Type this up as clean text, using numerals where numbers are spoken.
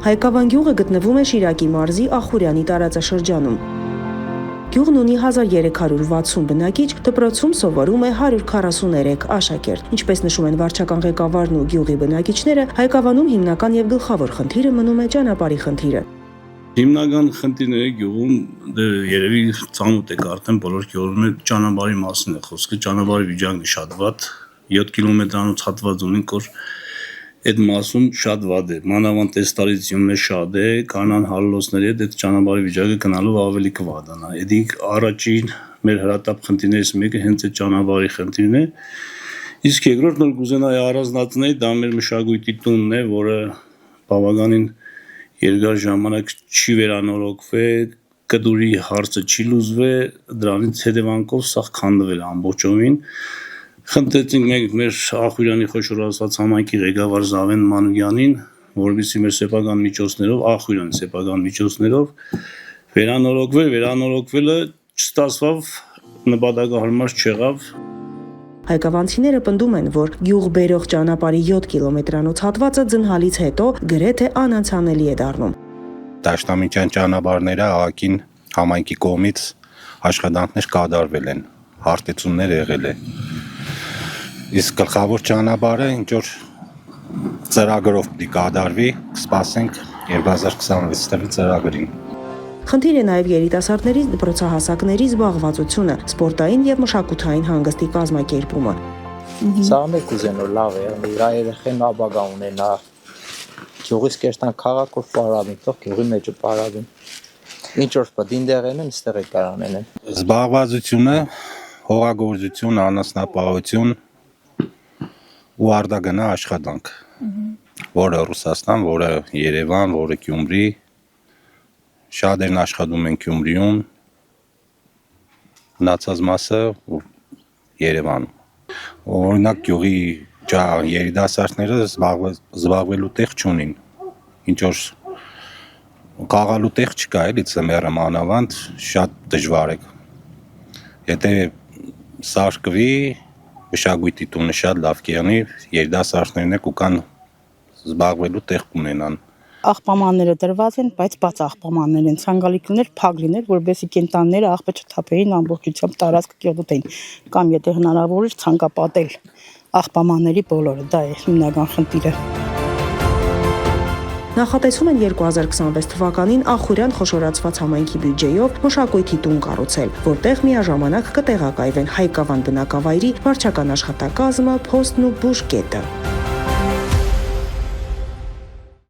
Հայկավան գյուղը գտնվում է Շիրակի մարզի Ախուրյանի տարածաշրջանում։ Գյուղն ունի 1360 բնակիչ, դպրոցում սովորում է 143 աշակերտ։ Ինչպես նշում են վարչական ղեկավարն ու գյուղի բնակիչները, Հայկավանում հիմնական եւ գլխավոր խնդիրը մնում է ճանապարհի խնդիրը։ Հիմնական խնդիրները գյուղում երևի ծանոթ եք արդեն բոլոր գյուղերում ճանապարհի մասին է խոսքը, ճանապարհի վիճակը շատ վատ, 7 կիլոմետրանոց հատված ունենք, որ այդ մասում շատ վատ է, մանավանդ տեստարիցիոնն է շատ է, կանան հալլոսների հետ այդ ճանապարհի վիճակը գնալով ավելի կվատանա։ Էդիկ առաջին մեր հրատապ խնդիրներից մեկը հենց այդ ճանապարհի խնդիրն է։ Իսկ երկրորդ նոր կուզենայի առանձնացնել, դա մեր մշակույթի տունն է, որը բավականին երկար ժամանակ չի վերանորոգվել, կդուրի հարցը չի լուծվել, դրանից հետևանքով սա քանդվել ամբողջովին։ Խնդրեցինք մենք մեր Ախուրյանի խոշոր ասած համայնքի ղեկավար Զավեն Մանուկյանին, որովհետեւ մեր սեփական միջոցներով, Ախուրյանի սեփական միջոցներով վերանորոգվելը չստացվավ, նպատակահարմար չեղավ։ Հայկավանցիները պնդում են, որ գյուղ բերող ճանապարհի 7 կիլոմետրանոց հատվածը ձնհալից հետո գրեթե անանցանելի է դառնում։ Դաշնամիջյան ճանապարհները ԱԱԿ-ին համայնքի կողմից աշխատանքներ կատարվել են, հարթեցումներ եղել է։ Իսկ գլխավոր ճանապարհը ինչ որ ծրագրով պիտի կատարվի, կսպասենք 2026 թվականի ծրագրին։ Խնդիր է նաև երիտասարդների դպրոցահասակների զբաղվածությունը, սպորտային եւ մշակութային հանգստի կազմակերպումը։ Սա մեկ ուզենոր լավ է, իր երեխեն ապագա ունենա։ Գյուղից կերտան քաղաք որ պարավին, թող գյուղի մեջը պարավին։ Ինչ որ պատինդերեն են, ստեղ է կարանեն են։ Զբաղվածությունը, հողագործություն, անասնապահություն ու արտագնա աշխատանք, որը Ռուսաստան, որը Երևան, որը Գյումրի, շատերն աշխատում են Գյումրիում, մնացած մասը Երևանում։ Օրինակ գյուղի երիտասարդները զբաղվելու տեղ չունին, ինչ որ խաղալու տեղ չկա, էլի ծմերը մանավանդ շատ դժվար է։ Եթե սարքվի մշակույթի տունը շատ լավ կյանի, երիտասարդներն կան զբաղվելու տեղ կունենան։ Աղբամանները դրված են, բայց բաց աղբամաններ են, ցանկալի կլիներ փակ լիներ, որովհետեւ կենտանները աղբը չթափեին ամբողջությամբ տարածքը կեղտեն, կամ եթե հնարավոր է ցանկապատել աղբամանների բոլորը, դա է հիմնական խնդիրը։ Նախատեսում են 2026 թվականին Ախուրյան խոշորացված համայնքի բյուջեով մշակույթի տուն կառուցել, որտեղ միաժամանակ կտեղակայվեն Հայկավան բնակավայրի վարչական աշխատակազմը, փոստն ու բուժկետը։